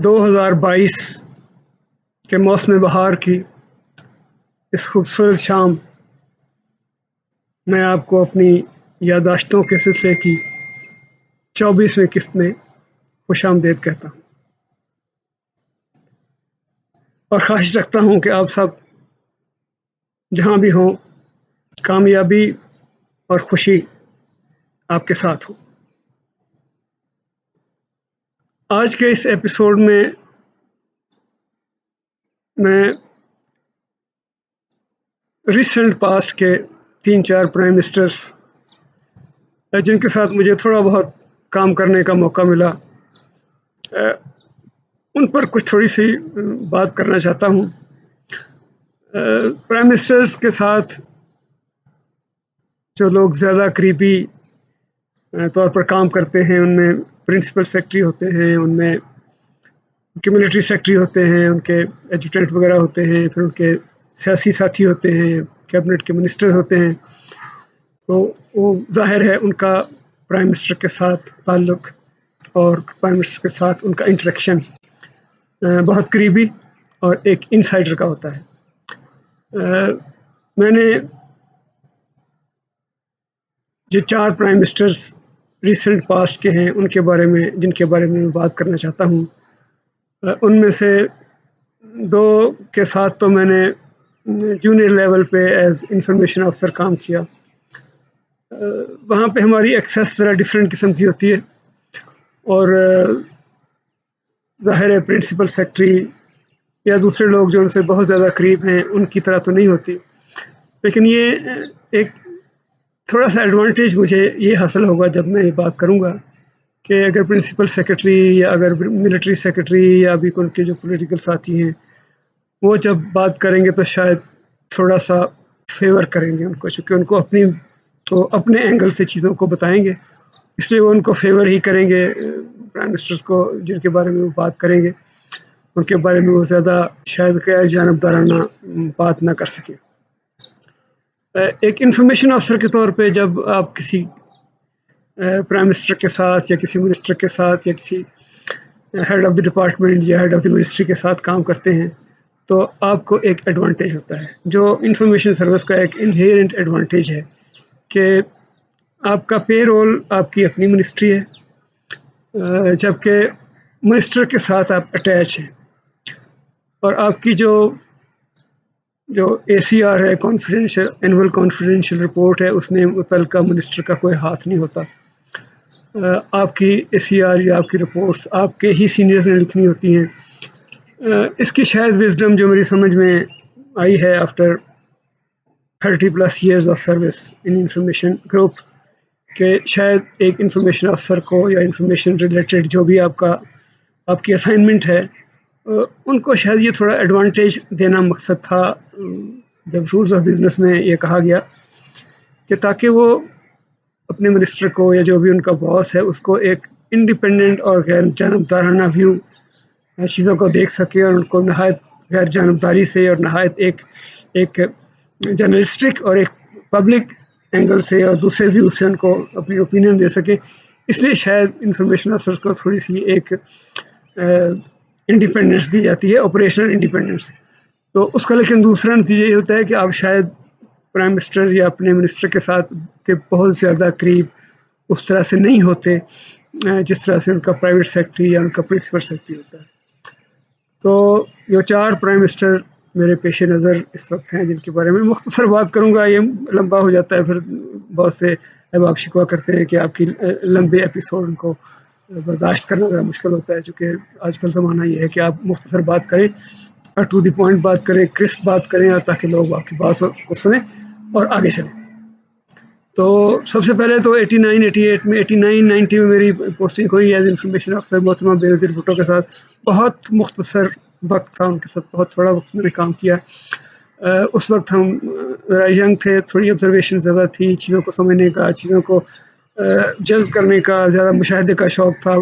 2022 کے موسم بہار کی اس خوبصورت شام میں آپ کو اپنی یادداشتوں کے سلسلے کی 24ویں قسط میں خوش آمدید کہتا ہوں اور خواہش رکھتا ہوں کہ آپ سب جہاں بھی ہوں کامیابی اور خوشی آپ کے ساتھ ہو۔ آج کے اس ایپیسوڈ میں ریسنٹ پاسٹ کے 3-4 پرائم منسٹرز جن کے ساتھ مجھے تھوڑا بہت کام کرنے کا موقع ملا ان پر کچھ تھوڑی سی بات کرنا چاہتا ہوں۔ پرائم منسٹرز کے ساتھ جو لوگ زیادہ قریبی طور پر کام کرتے ہیں ان میں پرنسپل سیکرٹری ہوتے ہیں، ان میں ان کے ملٹری سیکرٹری ہوتے ہیں، ان کے ایڈجوٹنٹ وغیرہ ہوتے ہیں، پھر ان کے سیاسی ساتھی ہوتے ہیں، کیبنٹ کے منسٹر ہوتے ہیں، تو وہ ظاہر ہے ان کا پرائم منسٹر کے ساتھ تعلق اور پرائم منسٹر کے ساتھ ان کا انٹریکشن بہت قریبی اور ایک انسائڈر کا ہوتا ہے۔ میں نے جو 4 پرائم منسٹرز ریسنٹ پاسٹ کے ہیں ان کے بارے میں جن کے بارے میں بات کرنا چاہتا ہوں، ان میں سے 2 کے ساتھ تو میں نے جونیئر لیول پہ ایز انفارمیشن افسر کام کیا۔ وہاں پہ ہماری ایکسیس ذرا ڈفرینٹ قسم کی ہوتی ہے اور ظاہر ہے پرنسپل سیکرٹری یا دوسرے لوگ جو ان سے بہت زیادہ قریب ہیں ان کی طرح تو نہیں ہوتی، لیکن یہ ایک تھوڑا سا ایڈوانٹیج مجھے یہ حاصل ہوگا جب میں یہ بات کروں گا کہ اگر پرنسپل سیکرٹری یا اگر ملٹری سیکرٹری یا ابھی ان کے جو پولیٹیکل ساتھی ہیں وہ جب بات کریں گے تو شاید تھوڑا سا فیور کریں گے ان کو، چونکہ ان کو اپنے اینگل سے چیزوں کو بتائیں گے، اس لیے وہ ان کو فیور ہی کریں گے۔ پرائم منسٹرز کو جن کے بارے میں وہ بات کریں گے ان کے بارے میں وہ زیادہ شاید غیر جانبدارانہ بات نہ کر سکیں۔ ایک انفارمیشن افسر کے طور پہ جب آپ کسی پرائم منسٹر کے ساتھ یا کسی منسٹر کے ساتھ یا کسی ہیڈ آف دی ڈپارٹمنٹ یا ہیڈ آف دی منسٹری کے ساتھ کام کرتے ہیں تو آپ کو ایک ایڈوانٹیج ہوتا ہے جو انفارمیشن سروس کا ایک انہیرنٹ ایڈوانٹیج ہے کہ آپ کا پے رول آپ کی اپنی منسٹری ہے، جبکہ منسٹر کے ساتھ آپ اٹیچ ہیں اور آپ کی جو ACR ہے کانفیڈینشیل اینول کانفیڈینشیل رپورٹ ہے اس میں متعلقہ منسٹر کا کوئی ہاتھ نہیں ہوتا۔ آپ کی ACR یا آپ کی رپورٹس آپ کے ہی سینئرز نے لکھنی ہوتی ہیں۔ اس کی شاید وزڈم جو میری سمجھ میں آئی ہے after 30+ years of service in information group کہ شاید ایک انفارمیشن افسر کو یا انفارمیشن ریلیٹڈ جو بھی آپ کی اسائنمنٹ ہے ان کو شاید یہ تھوڑا ایڈوانٹیج دینا مقصد تھا جب رولز آف بزنس میں یہ کہا گیا کہ تاکہ وہ اپنے منسٹر کو یا جو بھی ان کا باس ہے اس کو ایک انڈیپینڈنٹ اور غیر جانبدارانہ ویو چیزوں کو دیکھ سکے اور ان کو نہایت غیر جانبداری سے اور نہایت ایک جرنلسٹک اور ایک پبلک اینگل سے اور دوسرے ویو سے ان کو اپنی اوپینین دے سکے۔ اس لیے شاید انفارمیشن افسرز کو تھوڑی سی ایک انڈیپینڈنس دی جاتی ہے، آپریشنل انڈیپینڈنس۔ تو اس کا لیکن دوسرا نتیجہ یہ ہوتا ہے کہ آپ شاید پرائم منسٹر یا اپنے منسٹر کے ساتھ کے بہت زیادہ قریب اس طرح سے نہیں ہوتے جس طرح سے ان کا پرائیویٹ سیکرٹری یا ان کا پرنسپل سیکرٹری ہوتا ہے۔ تو یہ 4 پرائم منسٹر میرے پیش نظر اس وقت ہیں جن کے بارے میں مختصر بات کروں گا، یہ لمبا ہو جاتا ہے، پھر بہت سے احباب شکوہ کرتے ہیں کہ آپ کی لمبے ایپیسوڈ کو برداشت کرنا ذرا مشکل ہوتا ہے، چونکہ آج کل زمانہ یہ ہے کہ آپ مختصر بات کریں اور ٹو دی پوائنٹ بات کریں، کرسپ بات کریں، اور تاکہ لوگ آپ کی بات کو سنیں اور آگے چلیں۔ تو سب سے پہلے تو 89 میں 90 میں میری پوسٹنگ ہوئی ایز انفارمیشن افسر محترمہ بینظیر بھٹو کے ساتھ۔ بہت مختصر وقت تھا ان کے ساتھ، بہت تھوڑا وقت میں نے کام کیا۔ اس وقت ہم ذرا ینگ تھے، تھوڑی آبزرویشن زیادہ تھی، چیزوں کو سمجھنے کا، چیزوں کو جذب کرنے کا، زیادہ مشاہدے کا شوق تھا۔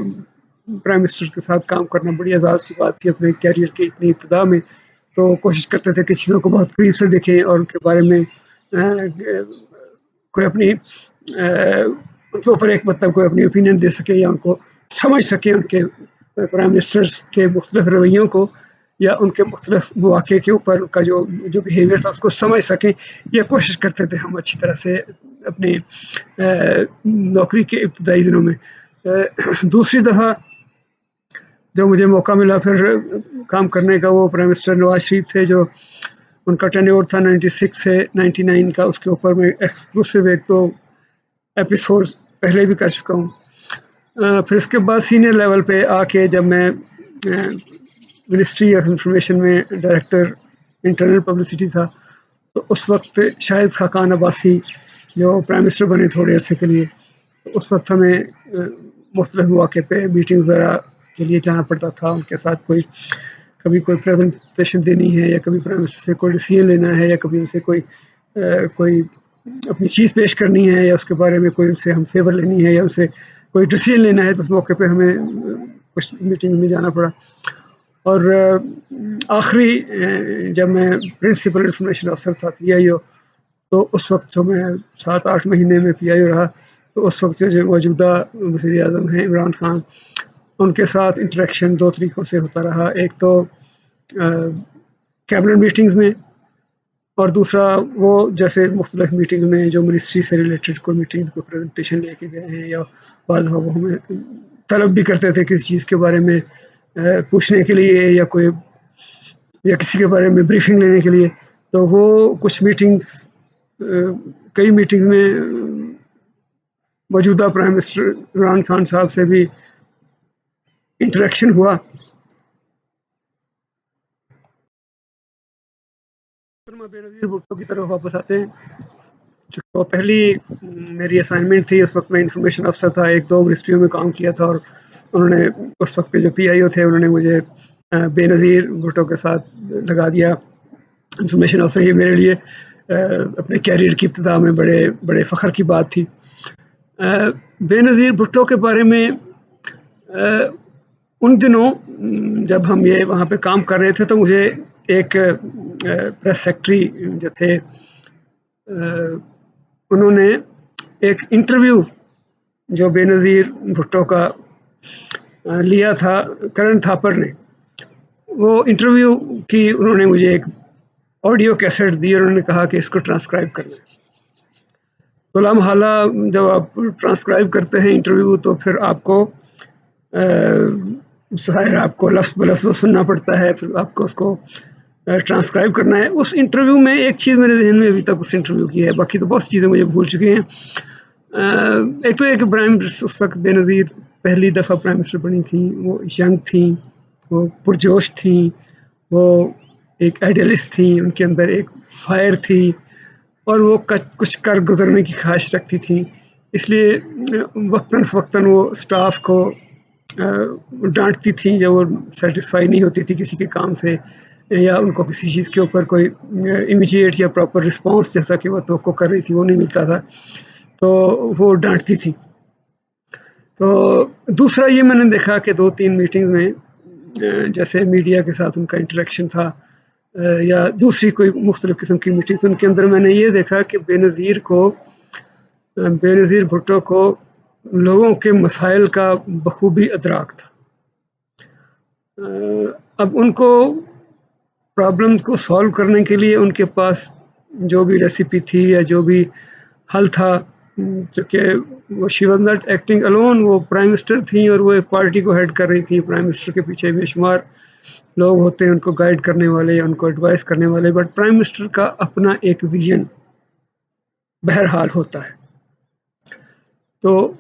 پرائم منسٹر کے ساتھ کام کرنا بڑی اعزاز کی بات تھی اپنے کیریئر کی اتنی ابتدا میں، تو کوشش کرتے تھے کہ چیزوں کو بہت قریب سے دیکھیں اور ان کے بارے میں کوئی اپنی ان کے اوپر ایک کوئی اپنی اوپینین دے سکے یا ان کو سمجھ سکے ان کے پرائم منسٹرس کے مختلف رویوں کو یا ان کے مختلف مواقع کے اوپر ان کا جو بیہیویئر تھا اس کو سمجھ سکیں، یہ کوشش کرتے تھے ہم اچھی طرح سے اپنی نوکری کے ابتدائی دنوں میں۔ دوسری دفعہ جو مجھے موقع ملا پھر کام کرنے کا، وہ پرائم منسٹر نواز شریف تھے، جو ان کا ٹینیور تھا 96 سے 99 کا۔ اس کے اوپر میں ایکسکلوسیو 1-2 ایپیسوڈ پہلے بھی کر چکا ہوں۔ پھر اس کے بعد سینئر لیول پہ آ کے جب میں منسٹری آف انفارمیشن میں ڈائریکٹر انٹرنل پبلسٹی تھا، تو اس وقت شاہد خاقان عباسی جو پرائم منسٹر بنے تھوڑے عرصے کے لیے، اس وقت ہمیں مختلف مواقع پہ میٹنگز وغیرہ کے لیے جانا پڑتا تھا، ان کے ساتھ کبھی کوئی پریزنٹیشن دینی ہے، یا کبھی پرائم منسٹر سے کوئی ڈیسیژن لینا ہے، یا کبھی ان سے کوئی اپنی چیز پیش کرنی ہے، یا اس کے بارے میں کوئی ان سے ہم فیور لینی ہے، یا ان سے کوئی ڈیسیژن لینا ہے، تو اس موقع پہ ہمیں کچھ میٹنگ میں جانا پڑا۔ اور آخری جب میں پرنسپل انفارمیشن افسر تھا PIO، تو اس وقت جو میں 7-8 مہینے میں PIO رہا، تو اس وقت جو موجودہ وزیر اعظم ہیں عمران خان، ان کے ساتھ انٹریکشن 2 طریقوں سے ہوتا رہا۔ ایک تو کیبنٹ میٹنگز میں، اور دوسرا وہ جیسے مختلف میٹنگ میں جو منسٹری سے ریلیٹڈ کوئی میٹنگ کو پریزنٹیشن لے کے گئے ہیں، یا بعد وہ ہمیں طلب بھی کرتے تھے کسی چیز کے بارے میں پوچھنے کے لیے، یا کسی کے بارے میں بریفنگ لینے کے لیے، تو وہ کچھ میٹنگز کئی میٹنگز میں موجودہ پرائم منسٹر عمران خان صاحب سے بھی انٹریکشن ہوا۔ بے نظیر بھٹو کی طرف واپس آتے ہیں۔ تو پہلی میری اسائنمنٹ تھی، اس وقت میں انفارمیشن افسر تھا، 1-2 منسٹریوں میں کام کیا تھا، اور انہوں نے اس وقت کے جو PIO تھے انہوں نے مجھے بے نظیر بھٹو کے ساتھ لگا دیا انفارمیشن افسر۔ یہ میرے لیے اپنے کیریئر کی ابتدا میں بڑے فخر کی بات تھی۔ بے نظیر بھٹو کے بارے میں ان دنوں جب ہم یہ وہاں پہ کام کر رہے تھے، تو مجھے ایک پریس سیکرٹری جو تھے، انہوں نے ایک انٹرویو جو بے نظیر بھٹو کا لیا تھا کرن تھاپر نے، وہ انٹرویو کی انہوں نے مجھے ایک آڈیو کیسٹ دی، اور انہوں نے کہا کہ اس کو ٹرانسکرائب کرنا ہے۔ تو لامحالہ جب آپ ٹرانسکرائب کرتے ہیں انٹرویو، تو پھر آپ کو ظاہر آپ کو لفظ بلفظ سننا پڑتا ہے، پھر آپ کو اس کو ٹرانسکرائب کرنا ہے۔ اس انٹرویو میں ایک چیز میرے ذہن میں ابھی تک اس انٹرویو کی ہے، باقی تو بہت سی چیزیں مجھے بھول چکی ہیں۔ ایک تو ایک اس وقت بے نظیر پہلی دفعہ پرائم منسٹر بنی تھیں، وہ ینگ تھیں، وہ پرجوش تھیں، وہ ایک آئیڈیلسٹ تھیں، ان کے اندر ایک فائر تھی، اور وہ کچھ کر گزرنے کی خواہش رکھتی تھیں۔ اس لیے وقتاً فوقتاً وہ اسٹاف کو ڈانٹتی تھیں جب وہ سیٹسفائی نہیں ہوتی تھی کسی کے کام سے، یا ان کو کسی چیز کے اوپر کوئی امیجیٹ یا پراپر رسپانس جیسا کہ وہ توقع کر رہی تھی وہ نہیں ملتا تھا، تو وہ ڈانٹتی تھی۔ تو دوسرا یہ میں نے دیکھا کہ 2-3 میٹنگ میں جیسے میڈیا کے ساتھ ان کا انٹریکشن تھا، یا دوسری کوئی مختلف قسم کی میٹنگ، ان کے اندر میں نے یہ دیکھا کہ بے نظیر بھٹو کو لوگوں کے مسائل کا بخوبی ادراک تھا۔ اب ان کو پرابلم کو سالو کرنے کے لیے ان کے پاس جو بھی ریسیپی تھی یا جو بھی حل تھا، چونکہ she was not acting alone, وہ پرائم منسٹر تھیں اور وہ ایک پارٹی کو ہیڈ کر رہی تھی۔ پرائم منسٹر کے پیچھے بے شمار لوگ ہوتے ہیں ان کو گائیڈ کرنے والے یا ان کو ایڈوائز کرنے والے، بٹ پرائم منسٹر کا اپنا ایک ویژن بہرحال ہوتا ہے۔ تو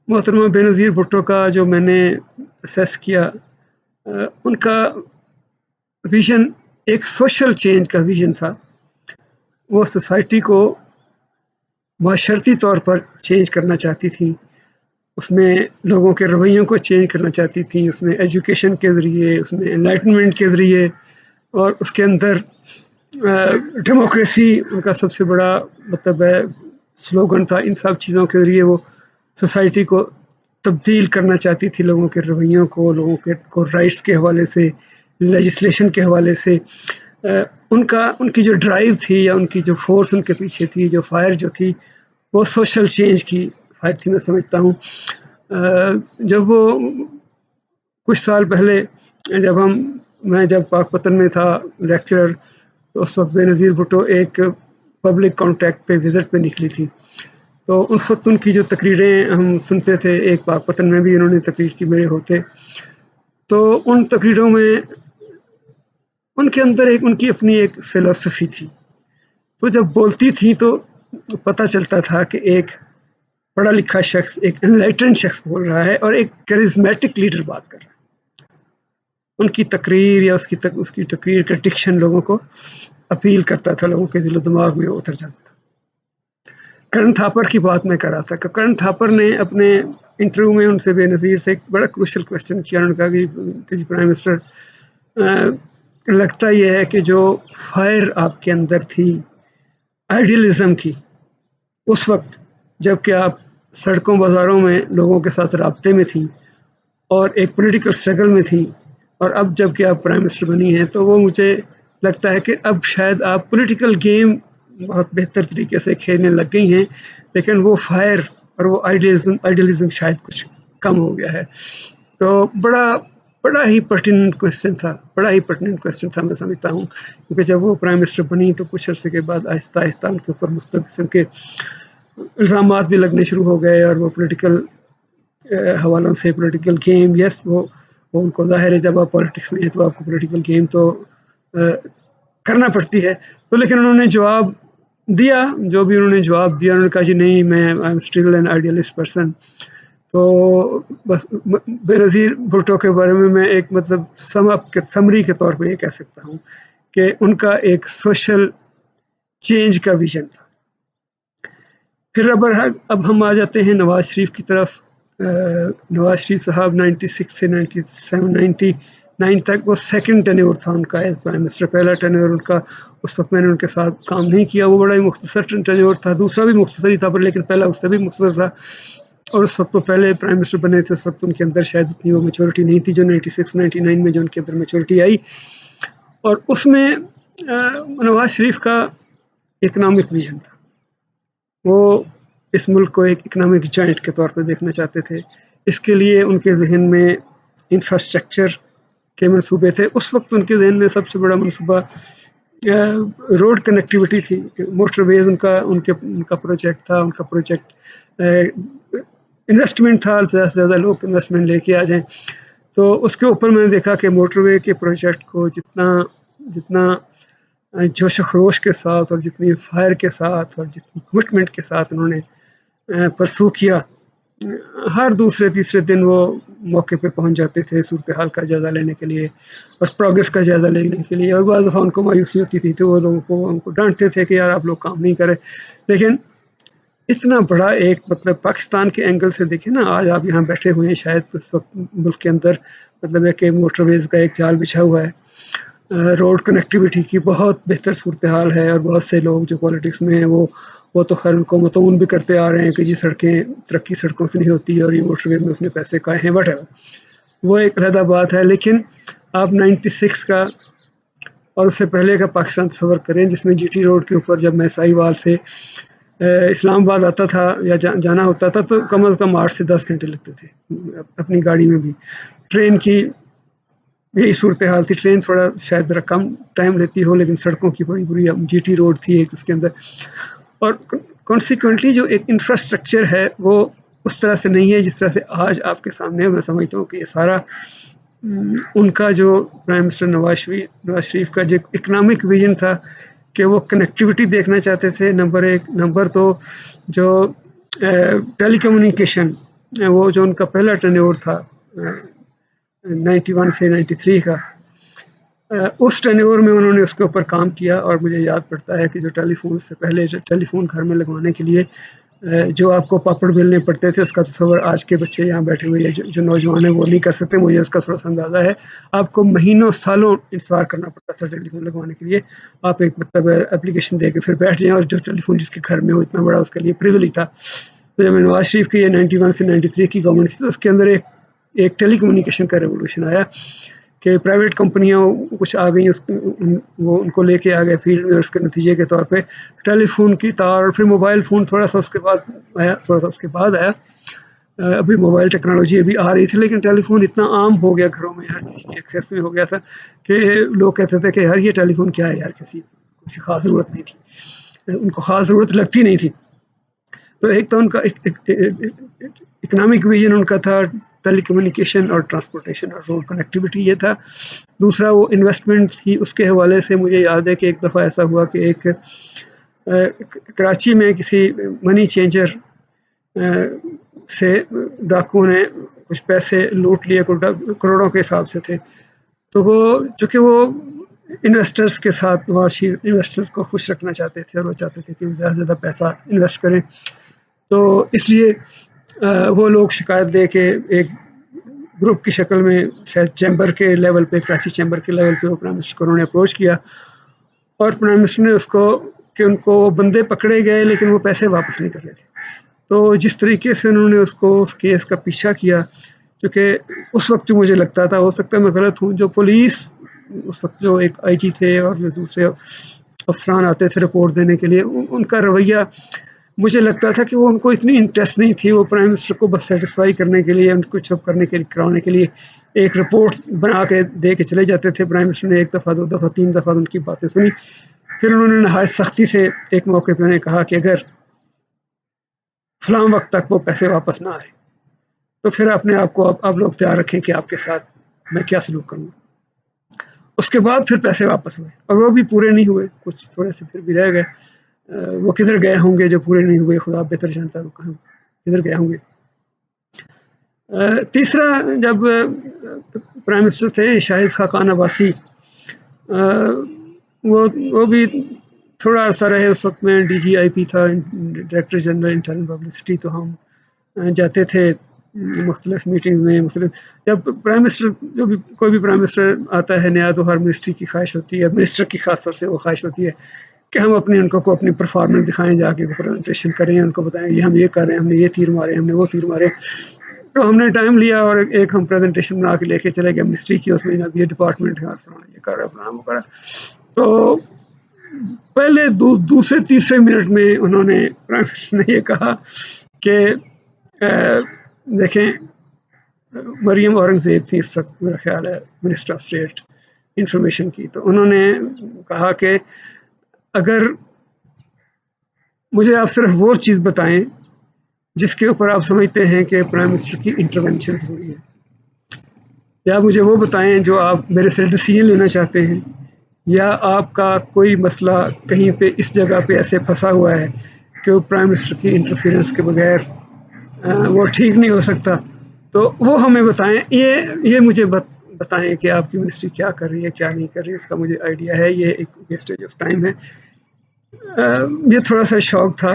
محترمہ بے نظیر بھٹو کا جو میں نے اسیس کیا، ان کا ویژن ایک سوشل چینج کا ویژن تھا۔ وہ سوسائٹی کو معاشرتی طور پر چینج کرنا چاہتی تھیں، اس میں لوگوں کے رویوں کو چینج کرنا چاہتی تھیں، اس میں ایجوکیشن کے ذریعے، اس میں انلائٹنمنٹ کے ذریعے، اور اس کے اندر ڈیموکریسی ان کا سب سے بڑا مطلب ہے سلوگن تھا۔ ان سب چیزوں کے ذریعے وہ سوسائٹی کو تبدیل کرنا چاہتی تھی، لوگوں کے رویوں کو، لوگوں کو رائٹس کے حوالے سے، لیجسلیشن کے حوالے سے۔ ان کی جو ڈرائیو تھی یا ان کی جو فورس ان کے پیچھے تھی، جو فائر جو تھی، وہ سوشل چینج کی فائر تھی، میں سمجھتا ہوں۔ جب وہ کچھ سال پہلے میں جب پاک پتن میں تھا لیکچرر، تو اس وقت بے نظیر بھٹو ایک پبلک کانٹیکٹ پہ وزٹ پہ نکلی تھی، تو ان وقت ان کی جو تقریریں ہم سنتے تھے، ایک پاک پتن میں بھی انہوں نے تقریر کی میرے ہوتے، تو ان تقریروں میں ان کے اندر ان کی اپنی ایک فلسفی تھی، تو جب بولتی تھی تو پتہ چلتا تھا کہ ایک پڑھا لکھا شخص، ایک انلائٹنڈ شخص بول رہا ہے اور ایک کرزمیٹک لیڈر بات کر رہا ہے۔ ان کی تقریر یا اس کی تقریر کا ڈکشن لوگوں کو اپیل کرتا تھا، لوگوں کے دل و دماغ میں اتر جاتا تھا۔ کرن تھاپر کی بات میں کر رہا تھا کہ کرن تھاپر نے اپنے انٹرویو میں ان سے بے نظیر سے ایک بڑا کروشل کوشچن کیا، انہوں نے کہا کہ جی پرائم منسٹر، لگتا یہ ہے کہ جو فائر آپ کے اندر تھی آئیڈیلزم کی اس وقت جب کہ آپ سڑکوں بازاروں میں لوگوں کے ساتھ رابطے میں تھی اور ایک پولیٹیکل اسٹرگل میں تھی، اور اب جب کہ آپ پرائم منسٹر بنی ہیں، تو وہ مجھے لگتا ہے کہ اب شاید آپ پولیٹیکل گیم بہت بہتر طریقے سے کھیلنے لگ گئی ہیں، لیکن وہ فائر اور وہ آئیڈیلزم شاید کچھ کم ہو گیا ہے۔ تو بڑا ہی پرٹیننٹ کویشچن تھا، میں سمجھتا ہوں، کیونکہ جب وہ پرائم منسٹر بنی تو کچھ عرصے کے بعد آہستہ آہستہ ان کے اوپر مختلف قسم کے الزامات بھی لگنے شروع ہو گئے، اور وہ پولیٹیکل حوالوں سے پولیٹیکل گیم، یس وہ ان کو ظاہر ہے جب آپ پالیٹکس میں ہیں تو آپ کو پولیٹیکل گیم تو کرنا پڑتی ہے، تو لیکن انہوں نے جواب دیا، جو بھی انہوں نے جواب دیا، انہوں نے کہا جی نہیں، میں I am still an idealist person. تو بس بے نظیر بھٹو کے بارے میں ایک سمری کے طور پہ یہ کہہ سکتا ہوں کہ ان کا ایک سوشل چینج کا ویژن تھا۔ پھر اب ہم آ جاتے ہیں نواز شریف کی طرف۔ نواز شریف صاحب 96 سے 97 تک وہ سیکنڈ ٹینیور تھا ان کا ایز پرائم منسٹر۔ پہلا ٹینیور ان کا اس وقت میں نے ان کے ساتھ کام نہیں کیا، وہ بڑا ہی مختصر ٹینیور تھا، دوسرا بھی مختصر ہی تھا پر لیکن پہلا اس سے بھی مختصر تھا، اور اس وقت وہ پہلے پرائم منسٹر بنے تھے، اس وقت ان کے اندر شاید اتنی وہ میچورٹی نہیں تھی جو 96-99 میں جو ان کے اندر میچورٹی آئی، اور اس میں نواز شریف کا اکنامک ویژن تھا۔ وہ اس ملک کو ایک اکنامک جائنٹ کے طور پہ دیکھنا چاہتے تھے، اس کے لیے ان کے ذہن میں انفراسٹرکچر کے منصوبے تھے۔ اس وقت ان کے ذہن میں سب سے بڑا منصوبہ روڈ کنیکٹیوٹی تھی، موٹر ویز ان کا پروجیکٹ تھا، ان کا پروجیکٹ انویسٹمنٹ تھا، زیادہ سے زیادہ لوگ انویسٹمنٹ لے کے آ جائیں۔ تو اس کے اوپر میں نے دیکھا کہ موٹر وے کے پروجیکٹ کو جتنا جوش و خروش کے ساتھ اور جتنی فائر کے ساتھ اور جتنی کمٹمنٹ کے ساتھ انہوں نے پرسو کیا، ہر دوسرے تیسرے دن وہ موقع پہ پہنچ جاتے تھے صورتحال کا جائزہ لینے کے لیے اور پروگریس کا جائزہ لینے کے لیے، اور بعض دفعہ ان کو مایوسی ہوتی تھی تو وہ لوگوں کو ڈانٹتے تھے کہ یار آپ لوگ کام نہیں کرے۔ لیکن اتنا بڑا ایک پاکستان کے اینگل سے دیکھیں نا، آج آپ یہاں بیٹھے ہوئے ہیں، شاید اس وقت ملک کے اندر ہے کہ موٹر ویز کا ایک جال بچھا ہوا ہے، روڈ کنیکٹیوٹی کی بہت بہتر صورتحال ہے، اور بہت سے لوگ جو پالیٹکس میں ہیں وہ تو خیر ان کو متعون بھی کرتے آ رہے ہیں کہ جی سڑکیں ترقی سڑکوں سے نہیں ہوتی اور یہ موٹر وے میں اس نے پیسے کھائے ہیں، وٹ ایور، وہ ایک علیحدہ بات ہے۔ لیکن آپ 96 کا اور اس سے پہلے کا پاکستان تصور کریں، جس میں جی ٹی روڈ کے اوپر جب میں سائی وال سے اسلام آباد آتا تھا یا جانا ہوتا تھا تو کم از کم 8 سے 10 گھنٹے لگتے تھے اپنی گاڑی میں بھی۔ ٹرین کی یہی صورتحال تھی، ٹرین تھوڑا شاید ذرا کم ٹائم لیتی ہو، لیکن سڑکوں کی بڑی بری جی ٹی روڈ تھی ایک اس کے اندر، اور کانسیکوینٹلی جو ایک انفراسٹرکچر ہے وہ اس طرح سے نہیں ہے جس طرح سے آج آپ کے سامنے ہے۔ میں سمجھتا ہوں کہ یہ سارا ان کا جو پرائم منسٹر نواز شریف کا جو اکنامک ویژن تھا کہ وہ کنیکٹیوٹی دیکھنا چاہتے تھے، نمبر ایک، نمبر دو جو ٹیلی کمیونیکیشن، وہ جو ان کا پہلا ٹینیور تھا 91 سے 93 کا، اس ٹینیور میں انہوں نے اس کے اوپر کام کیا، اور مجھے یاد پڑتا ہے کہ جو ٹیلی فون سے پہلے ٹیلی فون گھر میں لگوانے کے لیے جو آپ کو پاپڑ بیلنے پڑتے تھے، اس کا تصور آج کے بچے یہاں بیٹھے ہوئے جو نوجوان ہیں وہ نہیں کر سکتے، مجھے اس کا تھوڑا سا اندازہ ہے۔ آپ کو مہینوں سالوں انتظار کرنا پڑتا تھا ٹیلی فون لگوانے کے لیے، آپ ایک اپلیکیشن دے کے پھر بیٹھ جائیں، اور جو ٹیلی فون جس کے گھر میں ہو اتنا بڑا اس کے لیے پریویلیج تھا۔ تو جب نواز شریف کی یہ 91 سے 93 کی گورنمنٹ تھی تو اس کے اندر ایک ٹیلی کمیونیکیشن کا ریولوشن آیا کہ پرائیویٹ کمپنیاں کچھ آ گئیں، وہ ان کو لے کے آ گئے فیلڈ میں، اور اس کے نتیجے کے طور پہ ٹیلی فون کی تار، اور پھر موبائل فون تھوڑا سا اس کے بعد آیا، ابھی موبائل ٹیکنالوجی ابھی آ رہی تھی لیکن ٹیلی فون اتنا عام ہو گیا گھروں میں، ہر کسی کے ایکسیس میں ہو گیا تھا کہ لوگ کہتے تھے کہ یار یہ ٹیلی فون کیا ہے یار، کسی خاص ضرورت نہیں تھی، ان کو خاص ضرورت لگتی نہیں تھی. تو ایک تو ان کا اکنامک ویژن ان کا تھا ٹیلی کمیونیکیشن اور ٹرانسپورٹیشن اور روڈ کنیکٹیوٹی یہ تھا. دوسرا وہ انویسٹمنٹ تھی. اس کے حوالے سے مجھے یاد ہے کہ ایک دفعہ ایسا ہوا کہ ایک کراچی میں کسی منی چینجر سے ڈاکوؤں نے کچھ پیسے لوٹ لیے، کروڑوں کے حساب سے تھے. تو وہ چونکہ وہ انویسٹرز کے ساتھ انویسٹرز کو خوش رکھنا چاہتے تھے اور وہ چاہتے تھے کہ زیادہ سے زیادہ پیسہ انویسٹ کریں، تو اس لیے وہ لوگ شکایت دے کے ایک گروپ کی شکل میں شاید چیمبر کے لیول پہ، کراچی چیمبر کے لیول پہ وہ پرائم منسٹر کو انہوں نے اپروچ کیا اور پرائم منسٹر نے اس کو کہ ان کو بندے پکڑے گئے لیکن وہ پیسے واپس نہیں کر رہے تھے. تو جس طریقے سے انہوں نے اس کیس کا پیچھا کیا، کیونکہ اس وقت جو مجھے لگتا تھا، ہو سکتا ہے میں غلط ہوں، جو پولیس اس وقت جو ایک آئی جی تھے اور جو دوسرے افسران آتے تھے رپورٹ دینے کے لیے، ان کا رویہ مجھے لگتا تھا کہ وہ ان کو اتنی انٹرسٹ نہیں تھی. وہ پرائم منسٹر کو بس سیٹسفائی کرنے کے لیے، ان کو چھپ کرنے کے لیے، کرانے کے لیے ایک رپورٹ بنا کے دے کے چلے جاتے تھے. پرائم منسٹر نے ایک دفعہ، دو دفعہ، تین دفعہ ان کی باتیں سنی، پھر انہوں نے نہایت سختی سے ایک موقع پہ انہیں کہا کہ اگر فلاں وقت تک وہ پیسے واپس نہ آئے تو پھر اپنے آپ کو آپ لوگ تیار رکھیں کہ آپ کے ساتھ میں کیا سلوک کروں. اس کے بعد پھر پیسے واپس ہوئے اور وہ بھی پورے نہیں ہوئے، کچھ تھوڑے سے پھر بھی رہ گئے. وہ کدھر گئے ہوں گے جو پورے نہیں ہوئے، خدا بہتر جانتا ہے وہ کہاں کدھر گئے ہوں گے. تیسرا، جب پرائم منسٹر تھے شاہد خاقان عباسی، وہ بھی تھوڑا عرصہ رہے. اس وقت میں ڈی جی آئی پی تھا، ڈائریکٹر جنرل انٹرنل پبلسٹی. تو ہم جاتے تھے مختلف میٹنگز میں. جب پرائم منسٹر، جو بھی کوئی بھی پرائم منسٹر آتا ہے نیا، تو ہر منسٹری کی خواہش ہوتی ہے، منسٹر کی خاص طور سے وہ خواہش ہوتی ہے کہ ہم ان کو اپنی پرفارمنس دکھائیں، جا کے پریزنٹیشن کریں، ان کو بتائیں یہ ہم یہ کر رہے ہیں، ہم نے یہ تیر مارے، ہم نے وہ تیر مارے. تو ہم نے ٹائم لیا اور ایک ہم پریزنٹیشن بنا کے لے کے چلے گئے منسٹری کی. اس میں یہ ڈپارٹمنٹ ہے، یہ کر رہا ہے، فلانا وہ کر رہا ہے. تو پہلے دوسرے تیسرے منٹ میں انہوں نے پرائم منسٹر نے یہ کہا کہ دیکھیں مریم اورنگزیب تھی اس وقت، میرا خیال ہے منسٹر آف اسٹیٹ انفارمیشن کی. تو انہوں نے کہا کہ اگر مجھے آپ صرف وہ چیز بتائیں جس کے اوپر آپ سمجھتے ہیں کہ پرائم منسٹر کی انٹرونشن ضروری ہے، یا مجھے وہ بتائیں جو آپ میرے سے ڈیسیجن لینا چاہتے ہیں، یا آپ کا کوئی مسئلہ کہیں پہ اس جگہ پہ ایسے پھنسا ہوا ہے کہ وہ پرائم منسٹر کی انٹرفیئرنس کے بغیر وہ ٹھیک نہیں ہو سکتا، تو وہ ہمیں بتائیں. یہ مجھے بتائیں کہ آپ کی منسٹری کیا کر رہی ہے، کیا نہیں کر رہی ہے. اس کا مجھے آئیڈیا ہے. یہ ایک ویسٹیج آف ٹائم ہے. یہ تھوڑا سا شوق تھا.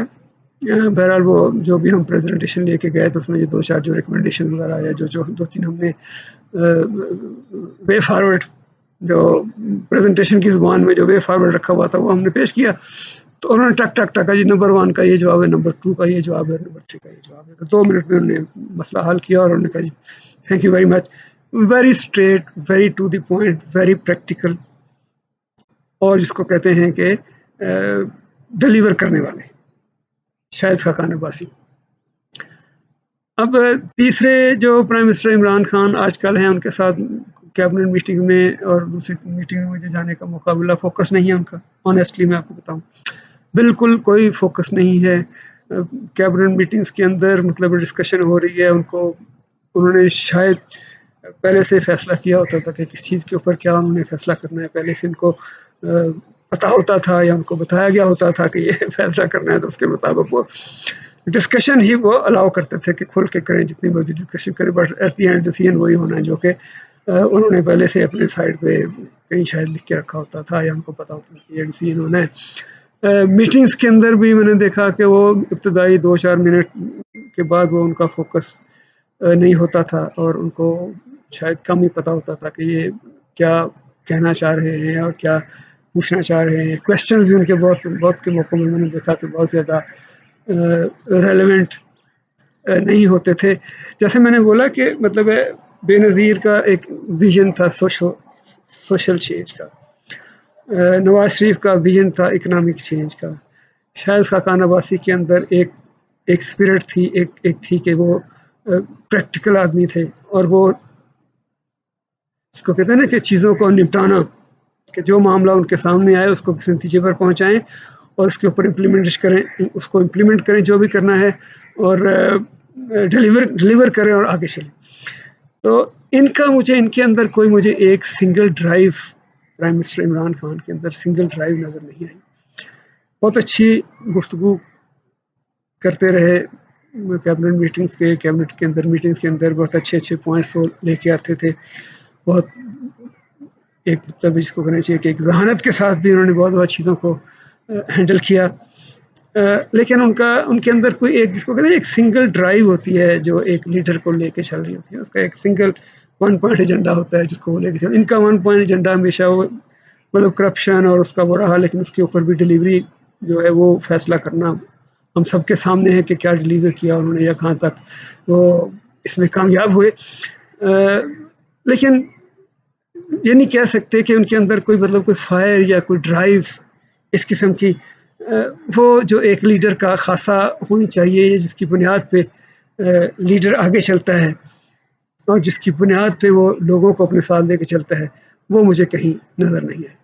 بہرحال وہ جو بھی ہم پریزنٹیشن لے کے گئے تو اس میں یہ دو چار جو ریکمنڈیشن وغیرہ آیا، جو دو تین ہم نے وے فارورڈ، جو پریزنٹیشن کی زبان میں جو وے فارورڈ رکھا ہوا تھا وہ ہم نے پیش کیا. تو انہوں نے ٹک ٹک ٹکا جی نمبر 1 کا یہ جواب ہے، نمبر 2 کا یہ جواب ہے، نمبر 3 کا یہ جواب ہے. تو 2 منٹ میں انہوں نے مسئلہ حل کیا اور انہوں نے کہا جی thank you very much. Very straight, very to the point, very practical, اور جس کو کہتے ہیں کہ ڈیلیور کرنے والے، شاہد خاقان عباسی. اب تیسرے جو پرائم منسٹر عمران خان آج کل ہیں، ان کے ساتھ کیبنٹ میٹنگ میں اور دوسری میٹنگ میں مجھے جانے کا موقع ملا. فوکس نہیں ہے ان کا، آنیسٹلی میں آپ کو بتاؤں، بالکل کوئی فوکس نہیں ہے. کیبنٹ میٹنگز کے اندر مطلب ڈسکشن ہو رہی ہے، انہوں نے شاید پہلے سے فیصلہ کیا ہوتا تھا کہ کس چیز کے اوپر کیا انہوں نے فیصلہ کرنا ہے. پہلے سے ان کو پتا ہوتا تھا یا ان کو بتایا گیا ہوتا تھا کہ یہ فیصلہ کرنا ہے، تو اس کے مطابق وہ ڈسکشن ہی وہ الاؤ کرتے تھے کہ کھل کے کریں، جتنی مرضی ڈسکشن کریں، but at the end decision وہی ہونا ہے جو کہ انہوں نے پہلے سے اپنے سائڈ پہ کہیں شاید لکھ کے رکھا ہوتا تھا یا ان کو پتا ہوتا تھا کہ یہ ڈیسیژن ہونا ہے. میٹنگز کے اندر بھی میں نے دیکھا کہ وہ ابتدائی 2-4 منٹ کے بعد وہ ان کا فوکس نہیں ہوتا تھا اور ان کو شاید کم ہی پتا ہوتا تھا کہ یہ کیا کہنا چاہ رہے ہیں اور کیا پوچھنا چاہ رہے ہیں. کویشچن بھی ان کے بہت کے موقعوں میں نے دیکھا کہ بہت زیادہ ریلیونٹ نہیں ہوتے تھے. جیسے میں نے بولا کہ مطلب بے نظیر کا ایک ویژن تھا سوشل چینج کا، نواز شریف کا ویژن تھا اکنامک چینج کا، شاہد خاقان عباسی کے اندر ایک اسپرٹ تھی، ایک تھی کہ وہ پریکٹیکل آدمی تھے، اور وہ اس کو کہتے ہیں نا کہ چیزوں کو نپٹانا، کہ جو معاملہ ان کے سامنے آئے اس کو کسی نتیجے پر پہنچائیں اور اس کے اوپر امپلیمنٹ کریں جو بھی کرنا ہے، اور ڈلیور کریں اور آگے چلیں. تو ان کے اندر کوئی مجھے ایک single drive prime minister Imran Khan کے اندر سنگل ڈرائیو نظر نہیں آئی. بہت اچھی گفتگو کرتے رہے کیبنٹ کے اندر میٹنگز کے اندر بہت اچھے پوائنٹس وہ لے کے آتے تھے. بہت ایک مطلب اس کو کہنا چاہیے کہ ایک ذہانت کے ساتھ بھی انہوں نے بہت چیزوں کو ہینڈل کیا. لیکن ان کے اندر کوئی ایک جس کو کہتے ہیں ایک سنگل ڈرائیو ہوتی ہے جو ایک لیڈر کو لے کے چل رہی ہوتی ہے، اس کا ایک سنگل 1 پوائنٹ ایجنڈا ہوتا ہے جس کو وہ لے کے چل. ان کا 1 پوائنٹ ایجنڈا ہمیشہ وہ مطلب کرپشن اور اس کا وہ رہا، لیکن اس کے اوپر بھی ڈلیوری جو ہے وہ فیصلہ کرنا ہم سب کے سامنے ہے کہ کیا ڈلیور کیا انہوں نے یا کہاں تک وہ اس میں کامیاب ہوئے. لیکن یہ نہیں کہہ سکتے کہ ان کے اندر کوئی مطلب کوئی فائر یا کوئی ڈرائیو اس قسم کی وہ جو ایک لیڈر کا خاصا ہونی چاہیے، جس کی بنیاد پہ لیڈر آگے چلتا ہے اور جس کی بنیاد پہ وہ لوگوں کو اپنے ساتھ لے کے چلتا ہے، وہ مجھے کہیں نظر نہیں آئے.